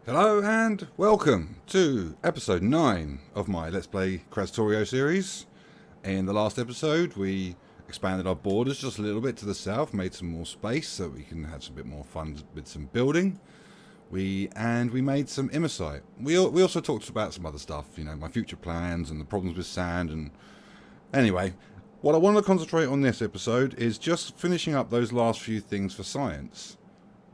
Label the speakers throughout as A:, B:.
A: Hello and welcome to episode 9 of my Let's Play Krastorio series. In the last episode we expanded our borders just a little bit to the south, made some more space so we can have some bit more fun with some building. We made some imersite. We also talked about some other stuff, you know, my future plans and the problems with sand. And anyway, what I want to concentrate on this episode is just finishing up those last few things for science.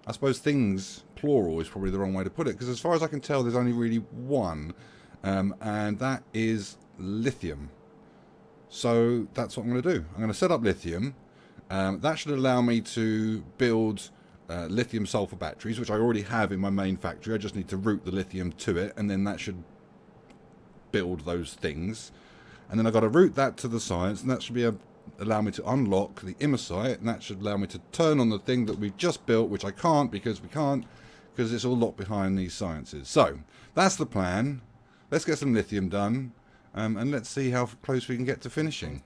A: I suppose things, plural, is probably the wrong way to put it, because as far as I can tell, there's only really one, and that is lithium. So that's what I'm going to do. I'm going to set up lithium. That should allow me to build lithium sulfur batteries, which I already have in my main factory. I just need to route the lithium to it, and then that should build those things. And then I've got to route that to the science, and that should be allow me to unlock the imersite, and that should allow me to turn on the thing that we've just built, which I can't because it's all locked behind these sciences. So that's the plan. Let's get some lithium done, and let's see how close we can get to finishing.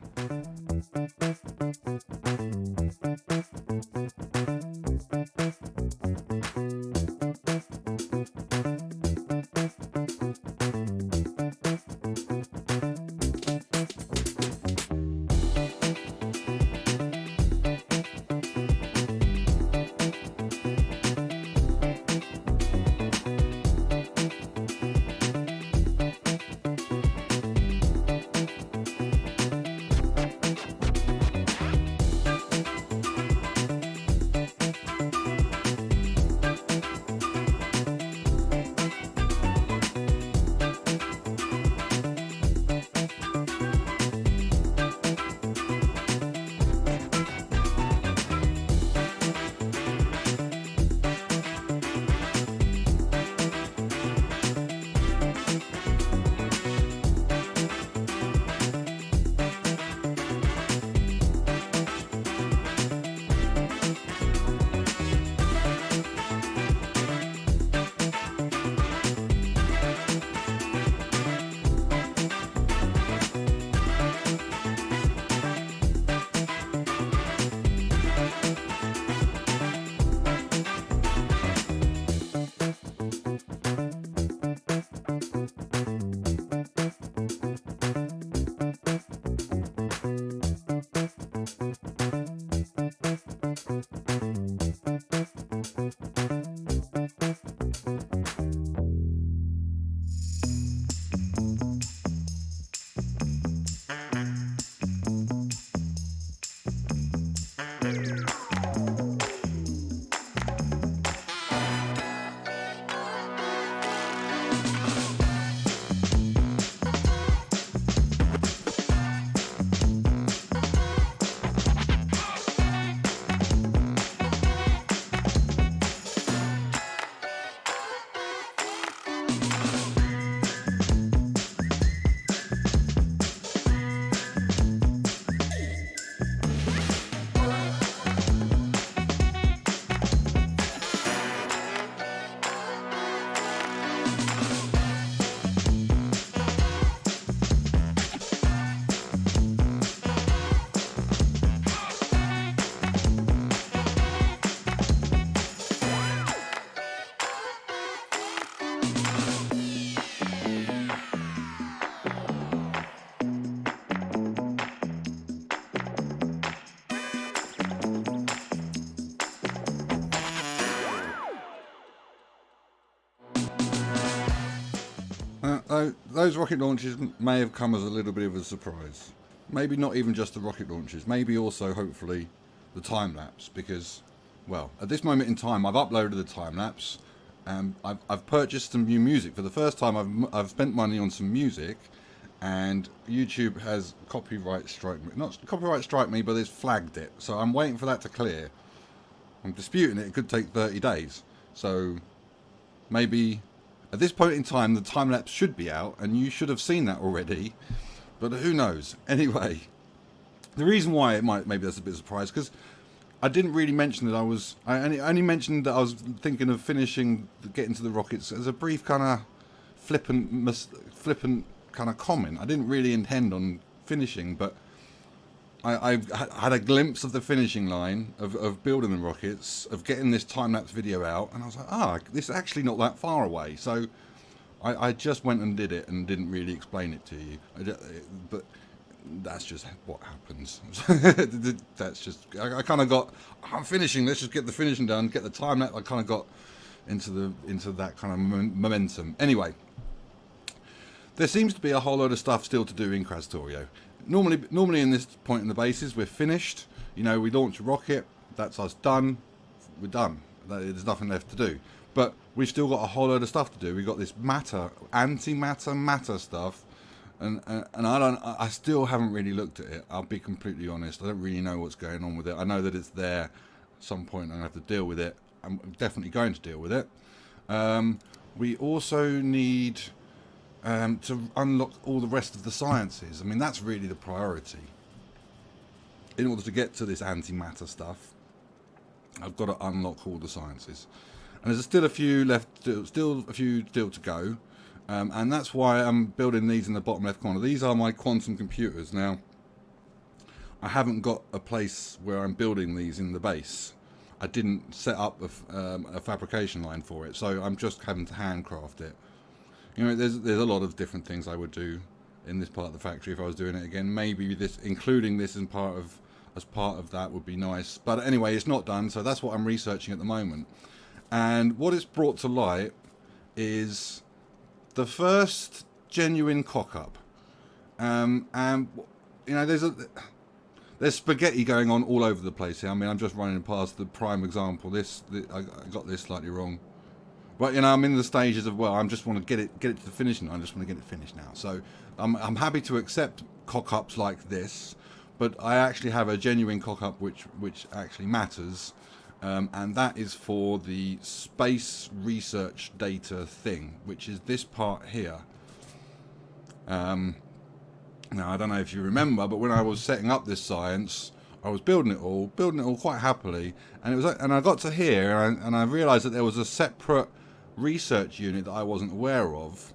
A: Those rocket launches may have come as a little bit of a surprise. Maybe not even just the rocket launches, maybe also, hopefully, the time-lapse, because, well, at this moment in time, I've uploaded the time-lapse, I've purchased some new music. For the first time, I've spent money on some music, and YouTube has copyright strike me. Not copyright strike me, but it's flagged it, so I'm waiting for that to clear. I'm disputing it could take 30 days, so maybe at this point in time the time-lapse should be out and you should have seen that already, but who knows. Anyway, the reason why maybe that's a bit of a surprise, because I didn't really mention that I only mentioned that I was thinking of getting to the rockets as a brief kind of flippant kind of comment. I didn't really intend on finishing, but I've had a glimpse of the finishing line of building the rockets, of getting this time-lapse video out, and I was like, this is actually not that far away. So I just went and did it and didn't really explain it to you. But that's just what happens. That's just, I kind of got, I'm finishing, let's just get the finishing done, get the time-lapse. I kind of got into that kind of momentum. Anyway, there seems to be a whole load of stuff still to do in Krastorio. Normally in this point in the bases, we're finished. You know, we launch a rocket, that's us done. We're done. There's nothing left to do. But we've still got a whole load of stuff to do. We've got this antimatter stuff, and I still haven't really looked at it. I'll be completely honest. I don't really know what's going on with it. I know that it's there. At some point, I'm gonna have to deal with it. I'm definitely going to deal with it. We also need to unlock all the rest of the sciences. I mean, that's really the priority. In order to get to this antimatter stuff, I've got to unlock all the sciences. And there's still a few left, still to go. And that's why I'm building these in the bottom left corner. These are my quantum computers. Now, I haven't got a place where I'm building these in the base. I didn't set up a fabrication line for it, so I'm just having to handcraft it. You know, there's a lot of different things I would do in this part of the factory if I was doing it again. Maybe this, including this as part of that, would be nice. But anyway, it's not done, so that's what I'm researching at the moment. And what it's brought to light is the first genuine cock-up. And you know, there's spaghetti going on all over the place here. I mean, I'm just running past the prime example. I got this slightly wrong. But, you know, I'm in the stages of, well, I just want to get it to the finishing. I just want to get it finished now. So I'm happy to accept cock-ups like this, but I actually have a genuine cock-up which actually matters, and that is for the space research data thing, which is this part here. Now, I don't know if you remember, but when I was setting up this science, I was building it all quite happily, and I got to here, and I realised that there was a separate research unit that I wasn't aware of,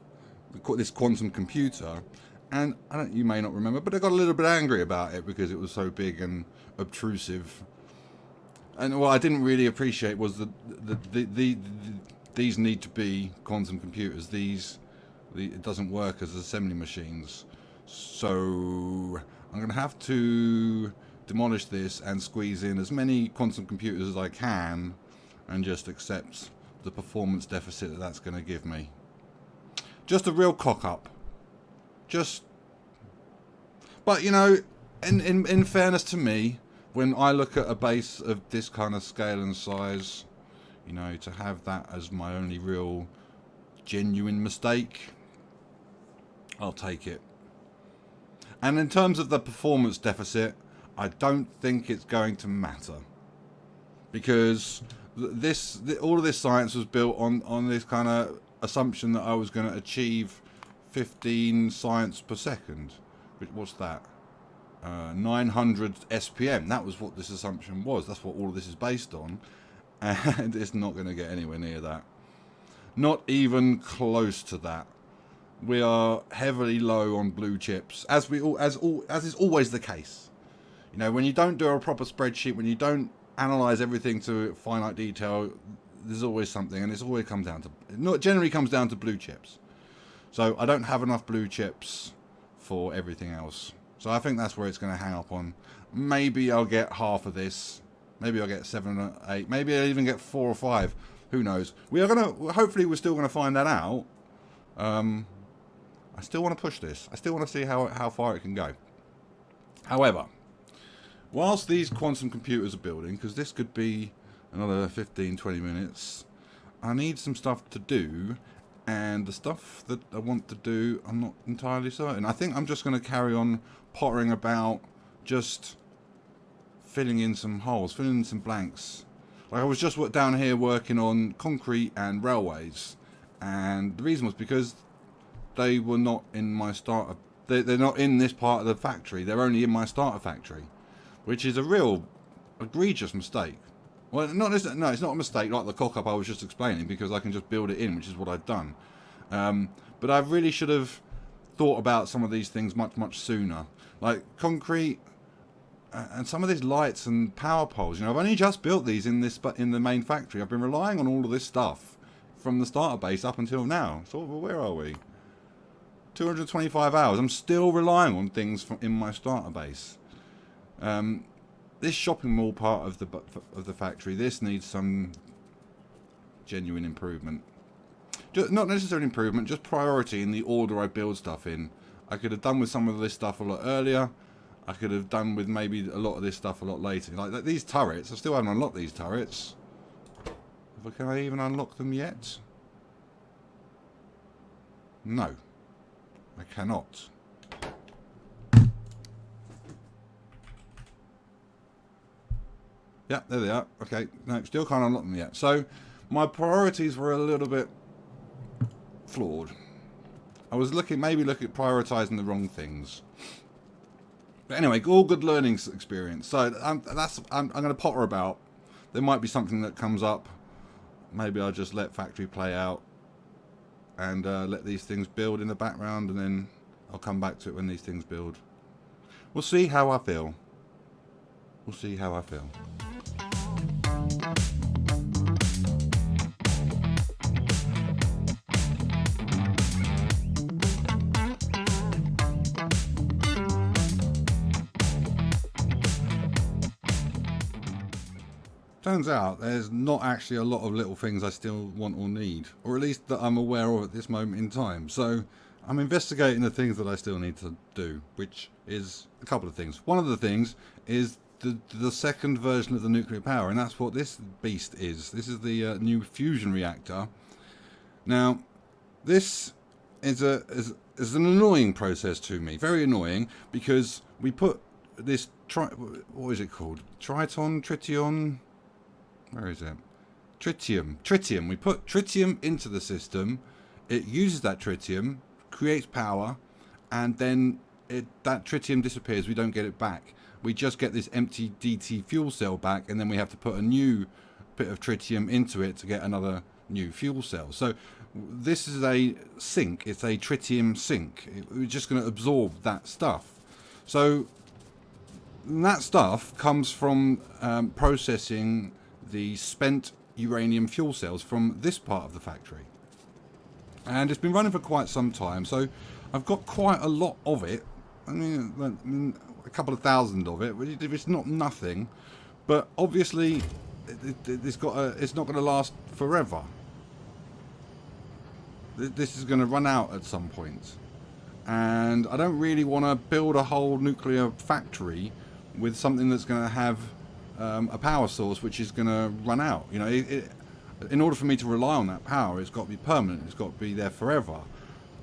A: this quantum computer, and you may not remember, but I got a little bit angry about it because it was so big and obtrusive. And what I didn't really appreciate was these need to be quantum computers. It doesn't work as assembly machines. So I'm going to have to demolish this and squeeze in as many quantum computers as I can and just accept the performance deficit that that's going to give me. Just a real cock-up. But, you know, in fairness to me, when I look at a base of this kind of scale and size, you know, to have that as my only real genuine mistake, I'll take it. And in terms of the performance deficit, I don't think it's going to matter, because all of this science was built on this kind of assumption that I was going to achieve 15 science per second. What's that? 900 SPM. That was what this assumption was. That's what all of this is based on, and it's not going to get anywhere near that. Not even close to that. We are heavily low on blue chips, as is always the case. You know, when you don't do a proper spreadsheet, when you don't analyze everything to finite detail, there's always something, and generally comes down to blue chips. So I don't have enough blue chips for everything else. So I think that's where it's going to hang up on. Maybe I'll get half of this. Maybe I'll get 7 or 8. Maybe I'll even get 4 or 5. Hoo knows? Hopefully we're still going to find that out. I still want to push this. I still want to see how far it can go. However, whilst these quantum computers are building, because this could be another 15-20 minutes, I need some stuff to do, and the stuff that I want to do, I'm not entirely certain. I think I'm just going to carry on pottering about, just filling in some holes, filling in some blanks. Like, I was just down here working on concrete and railways, and the reason was because they were not in my starter. They're not in this part of the factory. They're only in my starter factory, which is a real egregious mistake. Well, no, it's not a mistake like the cock-up I was just explaining, because I can just build it in, which is what I've done. But I really should have thought about some of these things much, much sooner. Like concrete, and some of these lights and power poles, you know, I've only just built these in the main factory. I've been relying on all of this stuff from the starter base up until now. So where are we? 225 hours. I'm still relying on things in my starter base. This shopping mall part of the factory, this needs some genuine improvement. Not necessarily improvement, just priority in the order I build stuff in. I could have done with some of this stuff a lot earlier. I could have done with maybe a lot of this stuff a lot later. Like these turrets, I still haven't unlocked these turrets. Can I even unlock them yet? No, I cannot. Yeah, there they are. Okay, no, still can't unlock them yet. So my priorities were a little bit flawed. I was maybe looking at prioritising the wrong things. But anyway, all good learning experience. So I'm going to potter about. There might be something that comes up. Maybe I'll just let factory play out and let these things build in the background, and then I'll come back to it when these things build. We'll see how I feel. We'll see how I feel. Turns out there's not actually a lot of little things I still want or need, or at least that I'm aware of at this moment in time. So I'm investigating the things that I still need to do, which is a couple of things. One of the things is the second version of the nuclear power, and that's what this beast is. This is the new fusion reactor. Now, this is an annoying process to me, very annoying, because we put this what is it called? Tritium. Where is it? Tritium. We put tritium into the system. It uses that tritium, creates power, and then that tritium disappears. We don't get it back. We just get this empty DT fuel cell back, and then we have to put a new bit of tritium into it to get another new fuel cell. So this is a sink. It's a tritium sink. We're just going to absorb that stuff. So that stuff comes from processing the spent uranium fuel cells from this part of the factory, and it's been running for quite some time, so I've got quite a lot of it. I mean a couple of thousand of it, which it's not nothing, but obviously it's not going to last forever. This is going to run out at some point, and I don't really want to build a whole nuclear factory with something that's going to have a power source which is going to run out. You know, in order for me to rely on that power, it's got to be permanent. It's got to be there forever.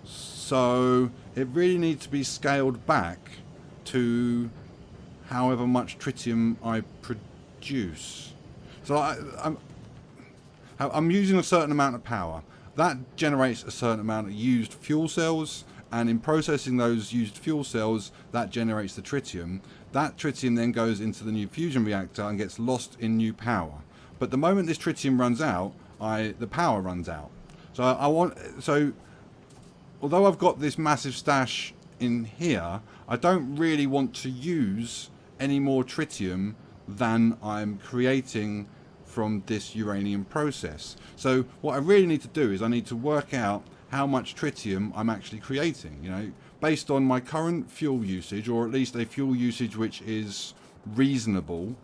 A: So it really needs to be scaled back to however much tritium I produce. So I'm using a certain amount of power. That generates a certain amount of used fuel cells, and in processing those used fuel cells, that generates the tritium. That tritium then goes into the new fusion reactor and gets lost in new power. But the moment this tritium runs out, the power runs out. So although I've got this massive stash in here, I don't really want to use any more tritium than I'm creating from this uranium process. So what I really need to do is I need to work out how much tritium I'm actually creating, you know, based on my current fuel usage, or at least a fuel usage which is reasonable.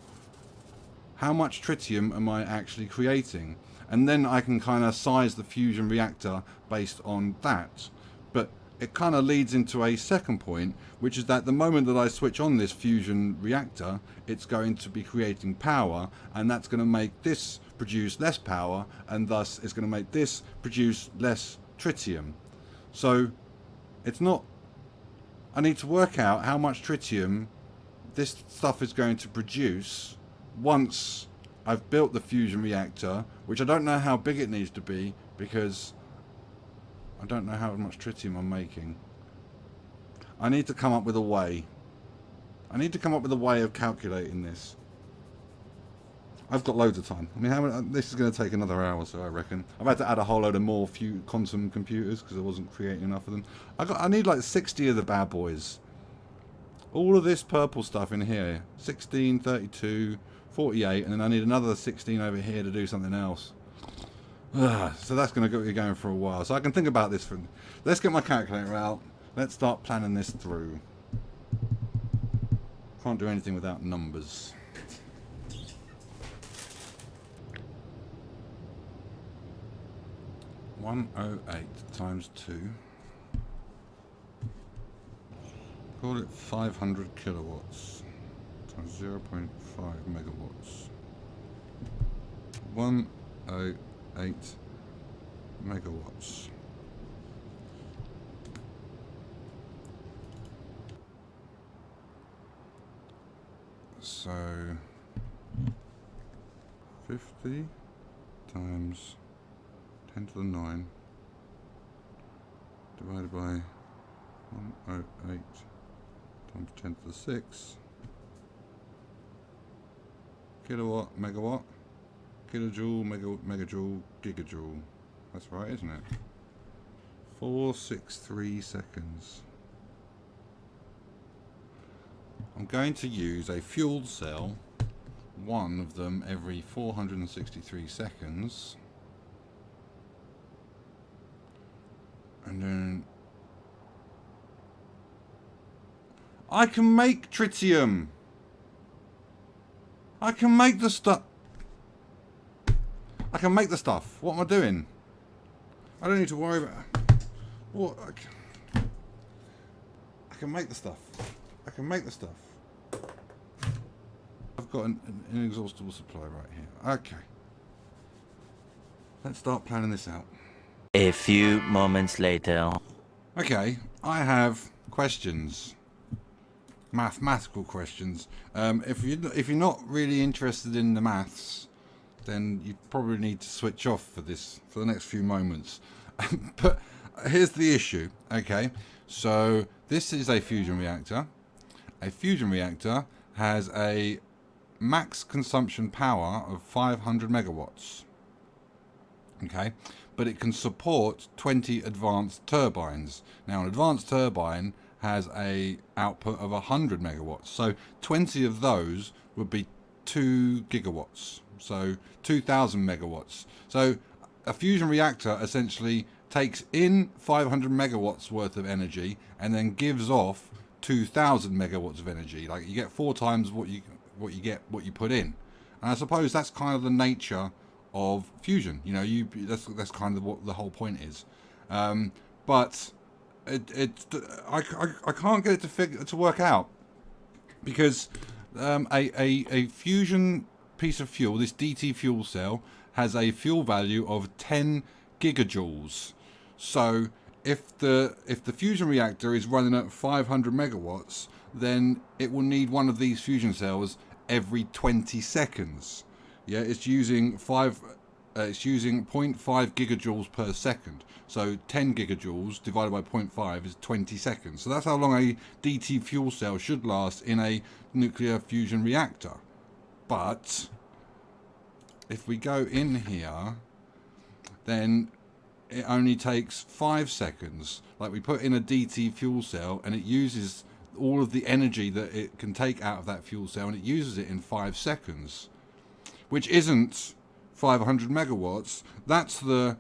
A: How much tritium am I actually creating? And then I can kind of size the fusion reactor based on that. But it kind of leads into a second point, which is that the moment that I switch on this fusion reactor, it's going to be creating power, and that's going to make this produce less power, and thus it's going to make this produce less tritium. So it's not, I need to work out how much tritium this stuff is going to produce once I've built the fusion reactor, which I don't know how big it needs to be because I don't know how much tritium I'm making. I need to come up with a way. I need to come up with a way of calculating this. I've got loads of time. I mean, this is going to take another hour or so, I reckon. I've had to add a whole load of more quantum computers because I wasn't creating enough of them. I need like 60 of the bad boys. all of this purple stuff in here, 16, 32, 48, and then I need another 16 over here to do something else. So that's going to get you going for a while. So I can think about this. Let's get my calculator out. Let's start planning this through. Can't do anything without numbers. $108 times 2. Call it 500 kilowatts times 0.5 megawatts. 108 megawatts. So 50 times 10 to the 9 divided by 108 times 10 to the 6 kilowatt, megawatt, kilojoule, megajoule, gigajoule. That's right, isn't it? 463 seconds. I'm going to use a fuel cell, one of them every 463 seconds. And then I can make tritium. I can make the stuff. I can make the stuff. What am I doing? I don't need to worry about what I can make the stuff. I can make the stuff. I've got an inexhaustible supply right here. Okay. Let's start planning this out.
B: A few moments later.
A: Okay, I have questions. Mathematical questions. If you're not really interested in the maths, then you probably need to switch off for the next few moments. But here's the issue. Okay, so this is a fusion reactor. A fusion reactor has a max consumption power of 500 megawatts. Okay, but it can support 20 advanced turbines. Now, an advanced turbine has a output of 100 megawatts. So 20 of those would be 2 gigawatts. So 2,000 megawatts. So a fusion reactor essentially takes in 500 megawatts worth of energy and then gives off 2,000 megawatts of energy. Like, you get 4 times what you put in. And I suppose that's kind of the nature of fusion. You know, that's kind of what the whole point is. But I can't get it to work out, because a fusion piece of fuel, this DT fuel cell, has a fuel value of 10 gigajoules. So if the fusion reactor is running at 500 megawatts, then it will need one of these fusion cells every 20 seconds. Yeah, it's using 0.5 gigajoules per second. So 10 gigajoules divided by 0.5 is 20 seconds. So that's how long a DT fuel cell should last in a nuclear fusion reactor. But if we go in here, then it only takes 5 seconds. Like, we put in a DT fuel cell and it uses all of the energy that it can take out of that fuel cell, and it uses it in 5 seconds, which isn't 500 megawatts. That's the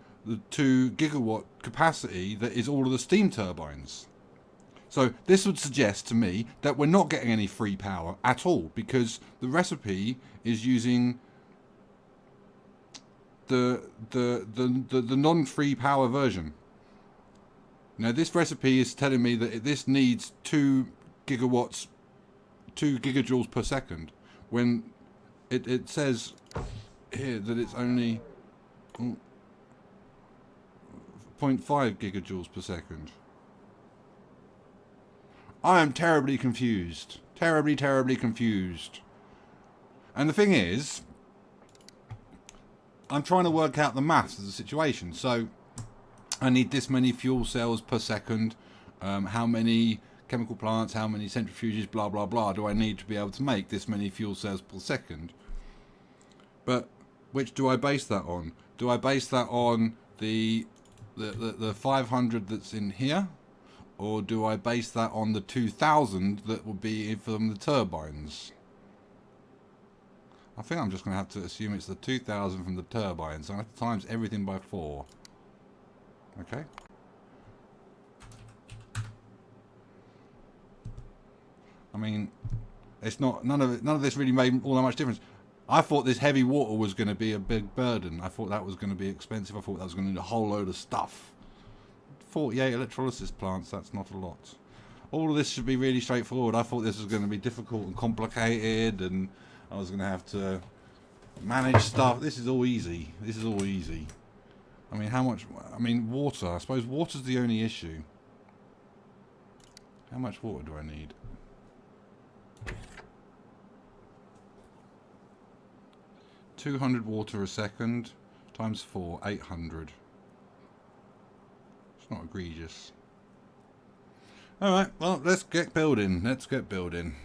A: 2 gigawatt capacity that is all of the steam turbines. So this would suggest to me that we're not getting any free power at all, because the recipe is using the non-free power version. Now, this recipe is telling me that this needs 2 gigawatts, 2 gigajoules per second, when it says here that it's only 0.5 gigajoules per second. I am terribly confused. Terribly confused. And the thing is, I'm trying to work out the maths of the situation. So I need this many fuel cells per second. How many chemical plants, how many centrifuges, blah, blah, blah, do I need to be able to make this many fuel cells per second? But which do I base that on? Do I base that on the 500 that's in here? Or do I base that on the 2000 that would be from the turbines? I think I'm just going to have to assume it's the 2000 from the turbines. So I have to times everything by 4. Okay. I mean, it's not, none of this really made all that much difference. I thought this heavy water was going to be a big burden. I thought that was going to be expensive. I thought that was going to need a whole load of stuff. 48 electrolysis plants, that's not a lot. All of this should be really straightforward. I thought this was going to be difficult and complicated, and I was going to have to manage stuff. This is all easy. This is all easy. I mean, how much... I mean, water. I suppose water's the only issue. How much water do I need? $200 water a second times 4, 800. It's not egregious. Alright, well, let's get building. Let's get building.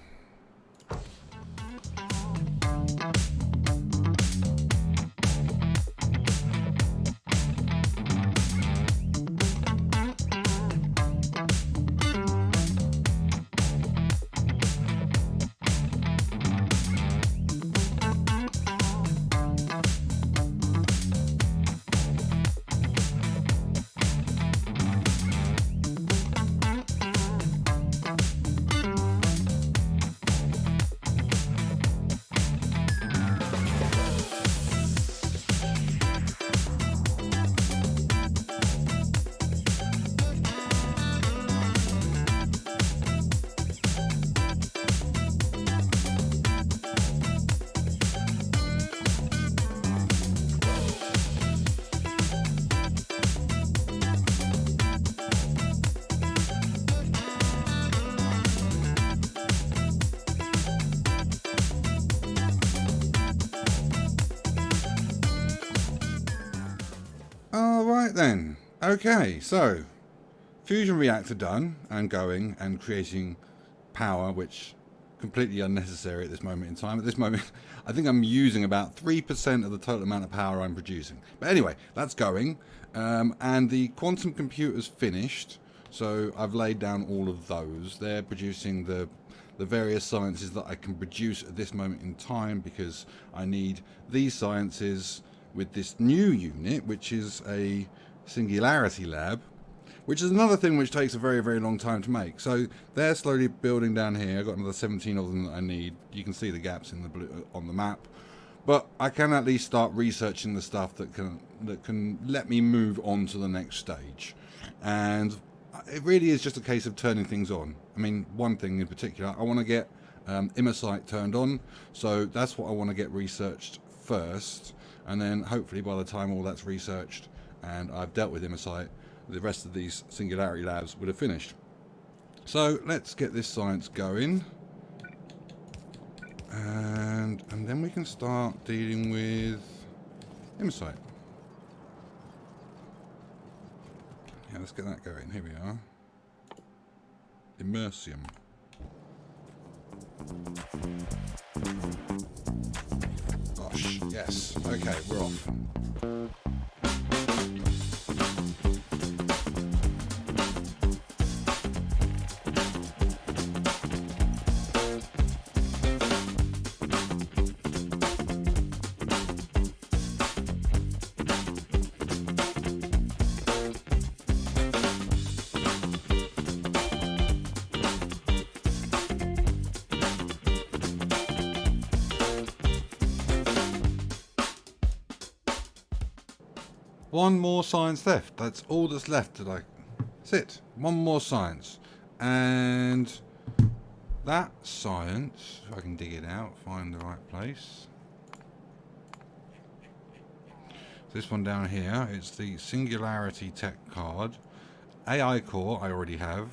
A: Alright then. Okay, so fusion reactor done and going and creating power, which completely unnecessary at this moment in time. At this moment, I think I'm using about 3% of the total amount of power I'm producing. But anyway, that's going. And the quantum computer's finished. So I've laid down all of those. They're producing the various sciences that I can produce at this moment in time, because I need these sciences with this new unit, which is a singularity lab, which is another thing which takes a very, very long time to make. So they're slowly building down here. I've got another 17 of them that I need. You can see the gaps in the blue on the map, but I can at least start researching the stuff that can let me move on to the next stage. And it really is just a case of turning things on. I mean, one thing in particular, I want to get imersium turned on, so that's what I want to get researched first, and then hopefully by the time all that's researched and I've dealt with imersium, the rest of these singularity labs would have finished. So let's get this science going, and then we can start dealing with imersium. Yeah, let's get that going. Here we are. Imersium. Gosh, yes. Okay, we're off. One more science left. That's all that's left. That's it. One more science. And that science, if I can dig it out, find the right place. This one down here, it's the Singularity Tech card. AI core I already have.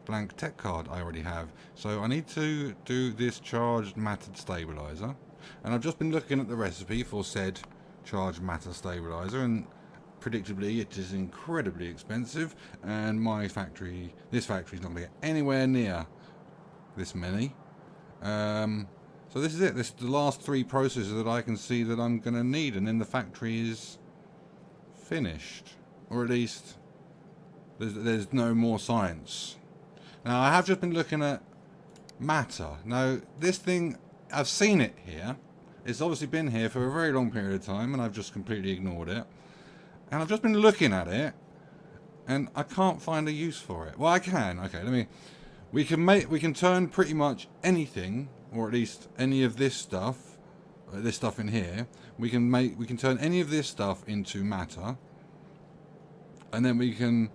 A: Blank tech card I already have. So I need to do this charged matter stabilizer. And I've just been looking at the recipe for said charged matter stabilizer, and predictably it is incredibly expensive, and this factory is not going to get anywhere near this many. So this is it. This is the last 3 processes that I can see that I'm going to need, and then the factory is finished, or at least There's no more science. Now, I have just been looking at matter. Now, this thing, I've seen it here. It's obviously been here for a very long period of time, and I've just completely ignored it. And I've just been looking at it, and I can't find a use for it. Well, I can. Okay, we can turn pretty much anything, or at least any of this stuff in here. We can turn any of this stuff into matter, and then we can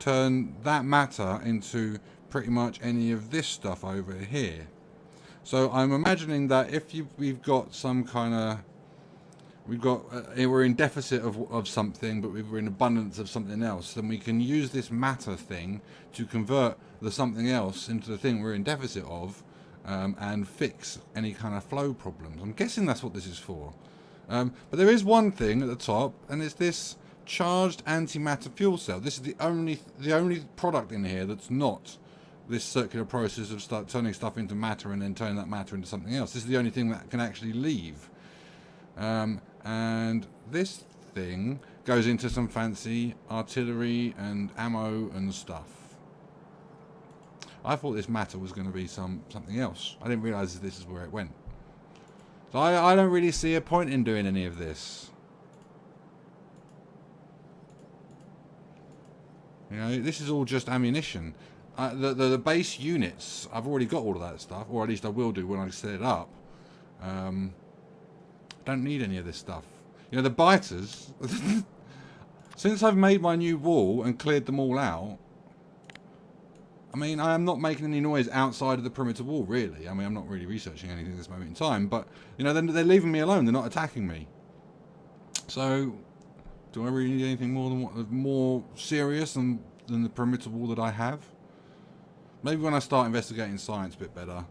A: turn that matter into pretty much any of this stuff over here. So I'm imagining that if we've got some kind of, we're in deficit of something, but we're in abundance of something else, then we can use this matter thing to convert the something else into the thing we're in deficit of, and fix any kind of flow problems. I'm guessing that's what this is for. But there is one thing at the top, and it's this charged antimatter fuel cell. This is the only product in here that's not this circular process of turning stuff into matter and then turning that matter into something else. This is the only thing that can actually leave. And this thing goes into some fancy artillery and ammo and stuff. I thought this matter was going to be something else. I didn't realise this is where it went. So I don't really see a point in doing any of this. You know, this is all just ammunition. The base units, I've already got all of that stuff, or at least I will do when I set it up. Don't need any of this stuff. You know, the biters, since I've made my new wall and cleared them all out, I mean, I am not making any noise outside of the perimeter wall, really. I mean, I'm not really researching anything at this moment in time, but, you know, they're leaving me alone. They're not attacking me. So, do I really need anything more serious than the perimeter wall that I have? Maybe when I start investigating science a bit better,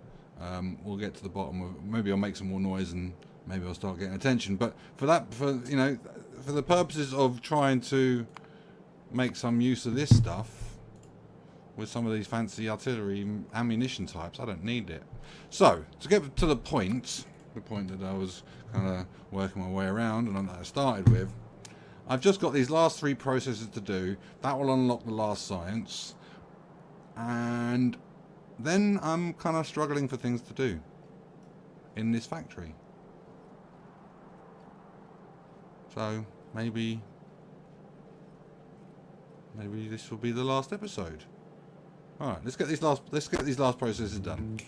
A: we'll get to the bottom of. Maybe I'll make some more noise and maybe I'll start getting attention. But for the purposes of trying to make some use of this stuff with some of these fancy artillery ammunition types, I don't need it. So to get to the point that I was kind of working my way around and that I started with, I've just got these last 3 processes to do. That will unlock the last science. And then I'm kind of struggling for things to do in this factory. So maybe this will be the last episode. All right, let's get these last processes done.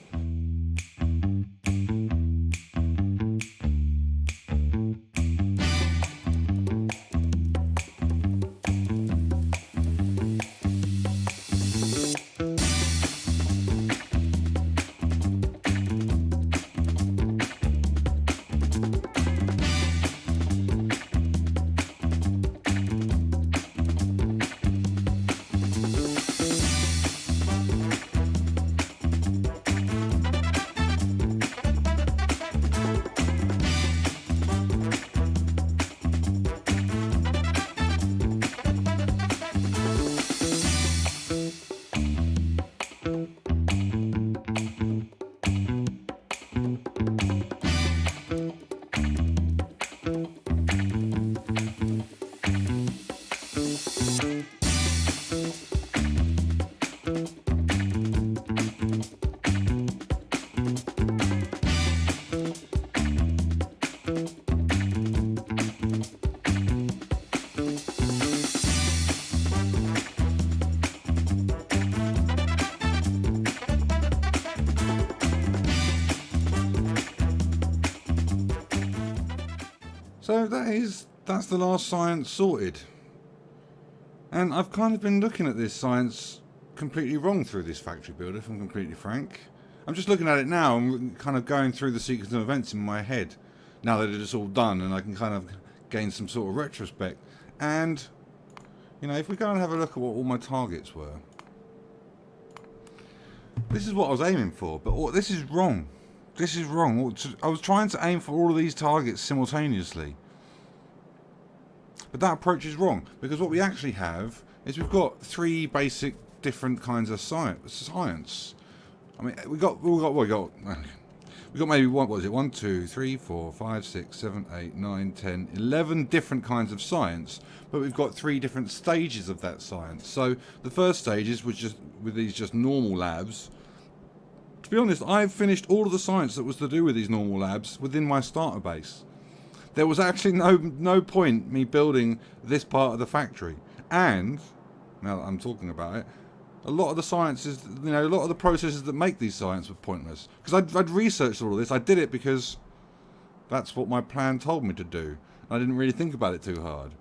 A: So that's the last science sorted. And I've kind of been looking at this science completely wrong through this factory build, if I'm completely frank. I'm just looking at it now and kind of going through the sequence of events in my head, now that it's all done and I can kind of gain some sort of retrospect. And, you know, if we go and have a look at what all my targets were, this is what I was aiming for, but this is wrong. This is wrong. I was trying to aim for all of these targets simultaneously. But that approach is wrong, because what we actually have is we've got 3 basic different kinds of science. I mean, we've we've got maybe, what was it, 1, 2, 3, 4, 5, 6, 7, 8, 9, 10, 11 different kinds of science, but we've got 3 different stages of that science. So the first stages was just with these just normal labs. To be honest, I've finished all of the science that was to do with these normal labs within my starter base. There was actually no point me building this part of the factory. And, now that I'm talking about it, a lot of the sciences, a lot of the processes that make these science were pointless. Because I'd researched all of this. I did it because that's what my plan told me to do. I didn't really think about it too hard.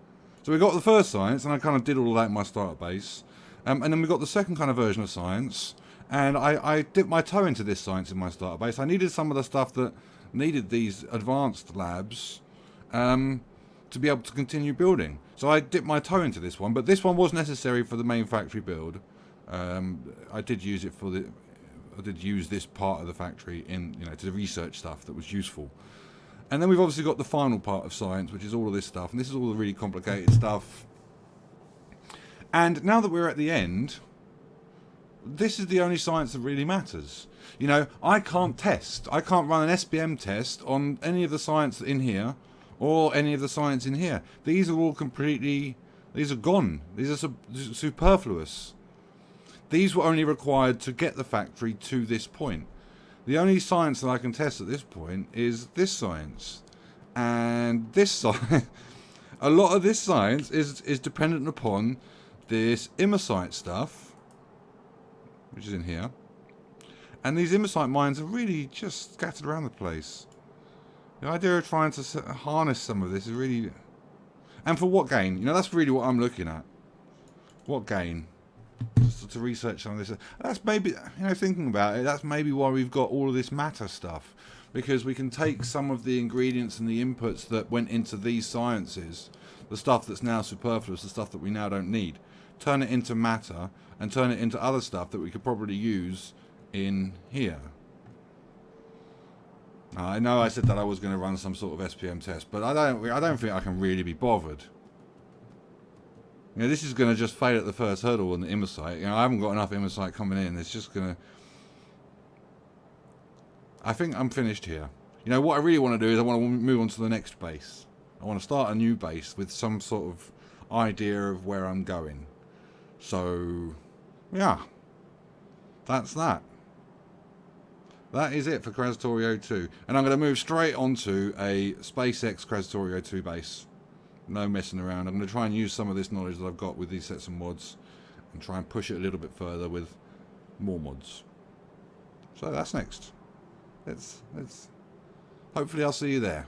A: So we got the first science, and I kind of did all of that in my starter base. And then we got the second kind of version of science, and I dipped my toe into this science in my starter base. I needed some of the stuff that needed these advanced labs to be able to continue building. So I dipped my toe into this one, but this one was necessary for the main factory build. I did use it I did use this part of the factory in, to research stuff that was useful. And then we've obviously got the final part of science, which is all of this stuff, and this is all the really complicated stuff. And now that we're at the end, this is the only science that really matters. I can't test. I can't run an SPM test on any of the science in here, or any of the science in here. These are all these are gone. These are superfluous. These were only required to get the factory to this point. The only science that I can test at this point is this science. And this science, a lot of this science is dependent upon this imersite stuff, which is in here. And these imersite mines are really just scattered around the place. The idea of trying to harness some of this is really... And for what gain? That's really what I'm looking at. What gain? Just to research some of this. That's maybe, thinking about it, that's maybe why we've got all of this matter stuff. Because we can take some of the ingredients and the inputs that went into these sciences, the stuff that's now superfluous, the stuff that we now don't need, turn it into matter, and turn it into other stuff that we could probably use in here. I know I said that I was going to run some sort of SPM test, but I don't think I can really be bothered. This is going to just fail at the first hurdle on the imersite. I haven't got enough imersite coming in. It's just going to... I think I'm finished here. What I really want to do is I want to move on to the next base. I want to start a new base with some sort of idea of where I'm going. So, yeah. That's that. That is it for Krastorio 2. And I'm going to move straight onto a SpaceX Krastorio 2 base. No messing around. I'm going to try and use some of this knowledge that I've got with these sets of mods and try and push it a little bit further with more mods. So that's next. Let's hopefully I'll see you there.